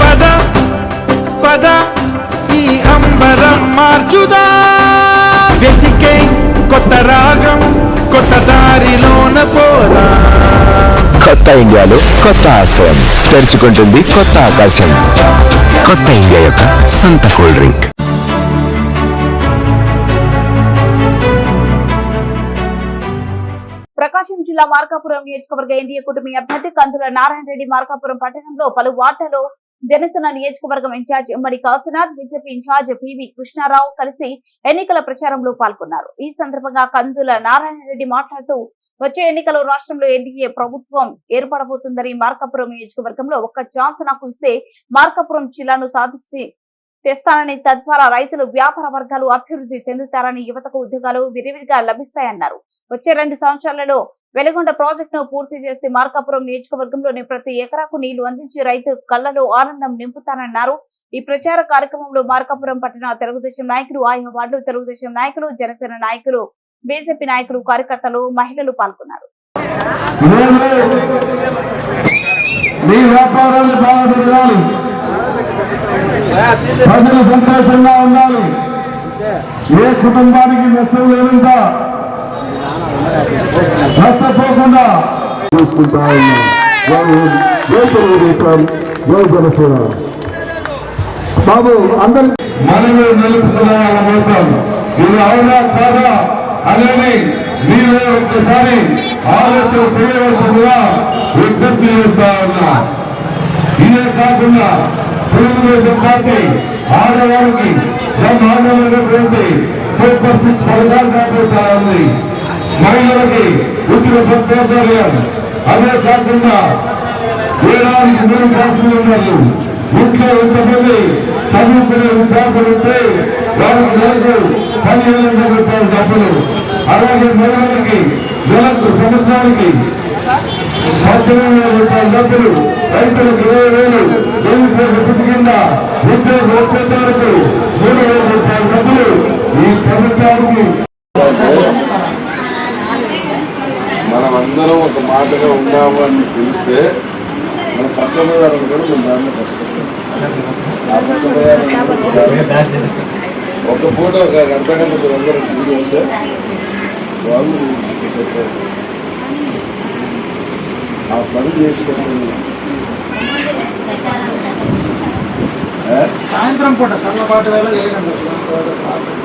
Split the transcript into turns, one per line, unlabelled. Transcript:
పద పద ఈ అంబరం మార్చుదా వెతికే కొత్త రాగం కొత్త దారిలోన పోదా.
కొత్త ఇండియాలో కొత్త ఆశయం తెరుచుకుంటుంది కొత్త ఆకాశం. కొత్త ఇండియా యొక్క సొంత కూల్ డ్రింక్.
ప్రకాశం జిల్లా మార్కాపురం నియోజకవర్గ ఎన్డీఏ కూటమి అభ్యర్థి కందుల నారాయణ రెడ్డి మార్కాపురం పట్టణంలో పలు వార్డులలో జనసేన నియోజకవర్గం in-charge Emmadi Kashinath, BJP in-charge PV Krishna Rao కలిసి ఎన్నికల ప్రచారంలో పాల్గొన్నారు. ఈ సందర్భంగా కందుల నారాయణ రెడ్డి మాట్లాడుతూ వచ్చే ఎన్నికల్లో రాష్ట్రంలో ఎన్డీఏ ప్రభుత్వం ఏర్పడబోతుందని, మార్కాపురం నియోజకవర్గంలో ఒక్క ఛాన్స్ నాకు ఇస్తే మార్కాపురం జిల్లాను సాధించి తెస్తానని, తద్వారా రైతులు వ్యాపార వర్గాలు అభివృద్ధి చెందుతారని, యువతకు ఉద్యోగాలు విరివిగా లభిస్తాయన్నారు. వచ్చే 2 సంవత్సరాలలో వెలుగొండ ప్రాజెక్టును పూర్తి చేసి మార్కాపురం నియోజకవర్గంలోని ప్రతి ఎకరాకు నీళ్లు అందించి రైతు కళ్లలో ఆనందం నింపుతానన్నారు. ఈ ప్రచార కార్యక్రమంలో మార్కాపురం పట్టణ తెలుగుదేశం నాయకులు, ఆయా వార్డు తెలుగుదేశం నాయకులు, జనసేన నాయకులు, బీజేపీ నాయకులు, కార్యకర్తలు, మహిళలు పాల్గొన్నారు.
ప్రజలు సంతోషంగా ఉండాలి. ఏ కుటుంబానికి నష్టం లేకుండా నష్టపోకుండా చూసుకుంటా తెలుగుదేశం, జై జనసేన. బాబు అందరి మనమే నిలుపుతున్నాం. ఇది అవునా కాదా అనేది మీరే ఒక్కసారి ఆలోచన చేయవలసిందిగా విజ్ఞప్తి చేస్తా ఉన్నా. ఇదే కాకుండా తెలుగుదేశం పార్టీ ఆడవారికి బ్రహ్మాండమైనటువంటి సూపర్ 6 పథకాలు కాబోతా ఉంది. మహిళలకి ఉచిత బస్ సౌకర్యం, అదే కాకుండా వేలానికి 3 క్లాసులు ఉన్నారు. ఇంట్లో ఎంతమంది చదువుకునే విద్యార్థులు ఉంటే వారికి నెలకు 15,000 రూపాయల డబ్బులు, అలాగే మహిళలకి నెలకు సంవత్సరానికి 18,000 రూపాయల డబ్బులు, రైతులకు 20,000, ప్రభుత్వ విపత్తి కింద ఉద్యోగం వచ్చేంత వరకు 3,000 రూపాయల డబ్బులు ఈ ప్రభుత్వానికి.
మనమందరం ఒక మాటగా ఉన్నాము అని తెలిస్తే మన పక్కన కూడా మన దాన్ని కష్టపడతాం. ఆ పక్కన ఒక పూట ఒక అర్ధగంట మీరు అందరూ ఫీల్ చేస్తే వాళ్ళు ఆ పని చేసుకోవడం.
సాయంత్రం పూట చల్లపాటు వేళ